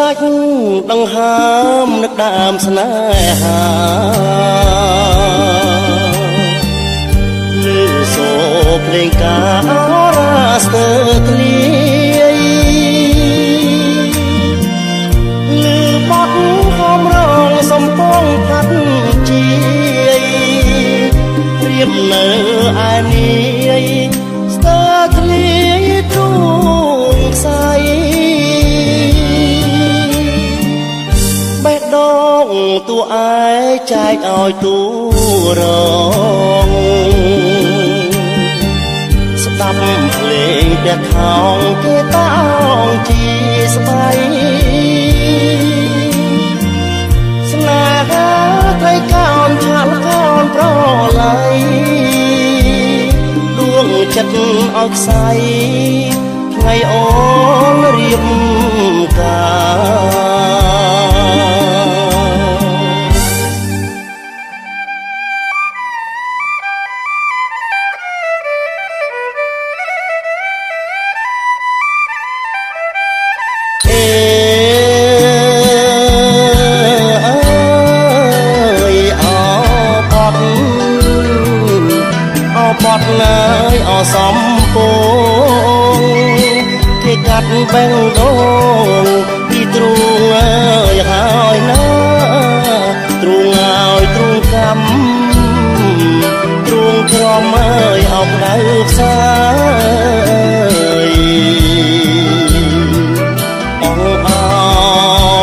ដាច់ដង្ហើមនឹកដើមស្នេហាលឺសូរភ្លេងការអរ៉ាស្ទើរធ្លាយលឺបទហមរងសំពងកាត់ជាយព្រៀបនៅឯនាយស្ទើរធ្លាយទ្រូងខ្សែបេះដូងតួឯចែកឲ្យតួរងស្ដាប់ភ្លេងតែថោងគេតោងជាស្បៃស្នេហាថ្លៃកោនឆាល់កោនប្រឡ័យដួងចិត្តឲ្យខ្សែថ្ងៃអូនរៀបការបត់ឡើយអសំពងគេកាត់បេះដូងពីទ្រូងហើយហើយណាទ្រូងហើយទ្រូងកម្មទ្រូងក្រមហើយអោបដៅផ្សាយអងអោ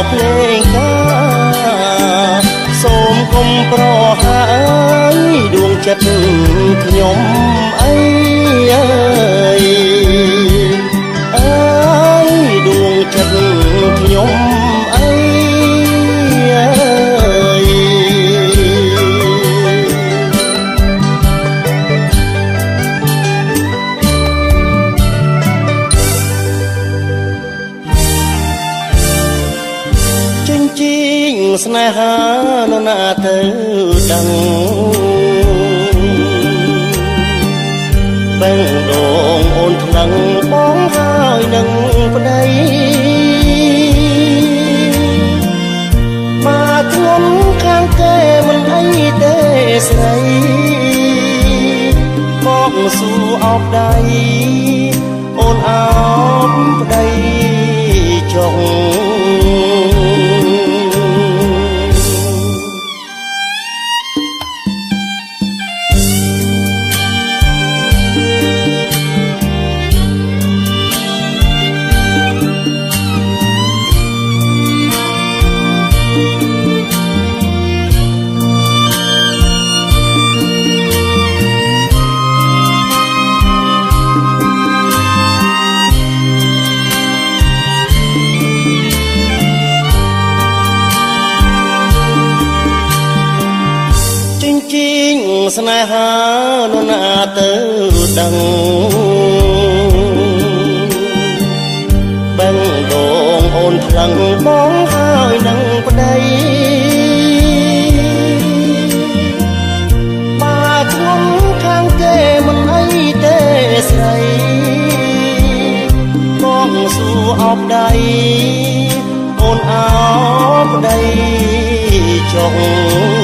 ភ្លេងការសូមគុំប្រហើយដួងចិត្តខ្ញុំអើយអើយដួងចិត្តខ្ញុំអើយចិញ្ចៀងស្នេហានរណាទៅដឹងបេះដូងអូនថ្លឹងបងហើយនឹងប្តីមកខ្ញុំខាងគេមិនអីទេស្រីមកសួរអោបដៃអូនអោបប្តីចុងស្នេហានរណាទៅដឹងបេះដូងអូនថ្លឹងបងហើយនឹងប្តីមកខ្ញុំខាងគេមិនអីទេស្រីបងសួរអោបដៃអូនអោបប្តីចុង